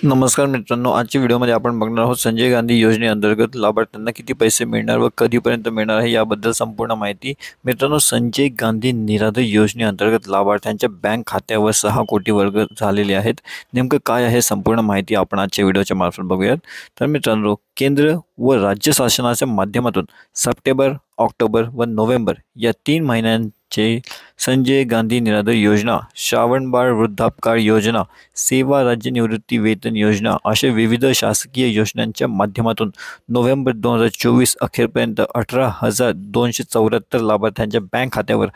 नमस्कार मित्रांनो, आजच्या व्हिडिओमध्ये आपण बघणार आहोत संजय गांधी योजनेअंतर्गत लाभार्थ्यांना किती पैसे मिळणार व कधीपर्यंत मिळणार आहे याबद्दल संपूर्ण माहिती। मित्रांनो, संजय गांधी निराधार योजनेअंतर्गत लाभार्थ्यांच्या बँक खात्यावर 6 कोटी वर्ग झालेले आहेत। नेमकं काय आहे संपूर्ण माहिती आपण आजच्या व्हिडिओच्या मार्फत बघूयात। तर मित्रांनो, केंद्र व राज्य शासनाच्या माध्यमातून सप्टेंबर, ऑक्टोबर व नोव्हेंबर या 3 महिन्यांचे संजय गांधी निराधार योजना, श्रावण बाळ वृद्धापकाळ योजना, सेवा राज्य निवृत्ती वेतन योजना अशा विविध शासकीय योजनांच्या माध्यमातून नोव्हेंबर 2024 अखेरपर्यंत 18,274 लाभार्थ्यांच्या बँक खात्यावर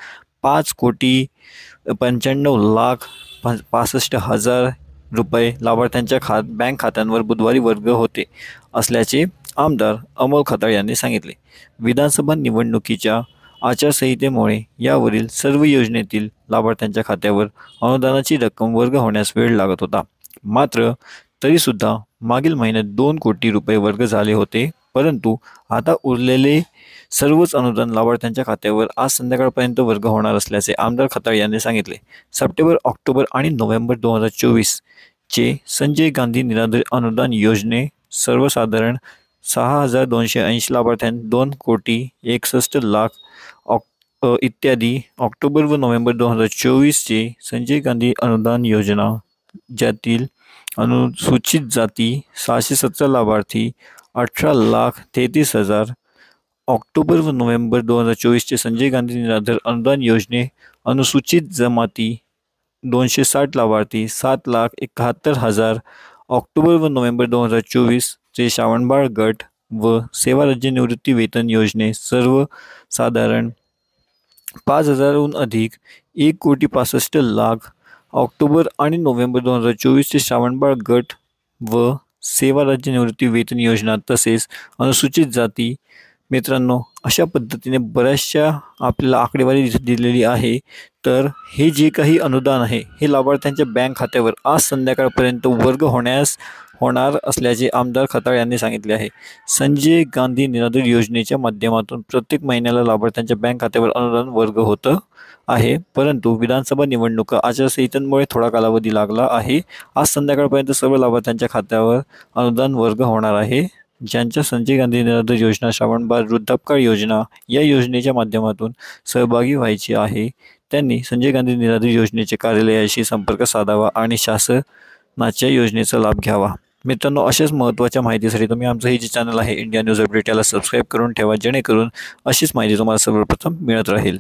5,95,65,000 रुपये लाभार्थ्यांच्या बँक खात्यांवर बुधवारी वर्ग होते असल्याचे आमदार अमोल खताळ यांनी सांगितले। विधानसभा निवडणुकीच्या आचारसंहितेमुळे यावरील सर्व योजनेतील लाभार्थ्यांच्या खात्यावर अनुदानाची रक्कम वर्ग होण्यास वेळ लागत होता। मात्र तरीसुद्धा मागील महिन्यात 2 कोटी रुपये वर्ग झाले होते, परंतु आता उरलेले सर्वच अनुदान लाभार्थ्यांच्या खात्यावर आज संध्याकाळपर्यंत वर्ग होणार असल्याचे आमदार खताळ यांनी सांगितले। सप्टेंबर, ऑक्टोबर आणि नोव्हेंबर 2024 चे संजय गांधी निराधार अनुदान योजने सर्वसाधारण 6,280 लाभार्थ्यांना 2,61,00,000 इत्यादी। ऑक्टोबर व नोव्हेंबर 2024 चे संजय गांधी अनुदान योजना ज्यातील अनुसूचित जाती 617 लाभार्थी 18,33,000। ऑक्टोबर व नोव्हेंबर 2024 चे संजय गांधी निराधार अनुदान योजने अनुसूचित जमाती 260 लाभार्थी 7,71,000। ऑक्टोबर व नोव्हेंबर 2024 चे श्रावणबाळ गट व सेवा राज्य निवृत्ती वेतन योजने सर्वसाधारण 5,000हून अधिक 1,65,00,000। ऑक्टोबर आणि नोव्हेंबर 2024 चे श्रावणबाळ गट व सेवा राज्य निवृत्ती वेतन योजना तसेच अनुसूचित जाती। मित्रांनो, अशा पद्धतीने बऱ्याचशा आपल्याला आकडेवारी दिलेली आहे। तर हे जे काही अनुदान आहे हे लाभार्थ्यांच्या बँक खात्यावर आज संध्याकाळपर्यंत वर्ग होणार असल्याचे आमदार खताळ यांनी सांगितले आहे। संजय गांधी निराधार योजनेच्या माध्यमातून प्रत्येक महिन्याला लाभार्थ्यांच्या बँक खात्यावर अनुदान वर्ग होतं आहे, परंतु विधानसभा निवडणुका आचारसंहितेमुळे थोडा कालावधी लागला आहे। आज संध्याकाळपर्यंत सर्व लाभार्थ्यांच्या खात्यावर अनुदान वर्ग होणार आहे। ज्यांच्या संजय गांधी निराधार योजना, श्रावण बाळ वृद्धापकाळ योजना या योजनेच्या माध्यमातून सहभागी व्हायचे आहे, त्यांनी संजय गांधी निराधार योजनेचे कार्यालयाशी संपर्क साधावा आणि शासनाच्या योजनेचा लाभ घ्यावा। मित्रांनो, अशाच महत्त्वाच्या माहितीसाठी तुम्ही आमचं हे जे चॅनल आहे इंडिया न्यूज अपडेट याला सबस्क्राईब करून ठेवा, जेणेकरून अशीच माहिती तुम्हाला सर्वप्रथम मिळत राहील।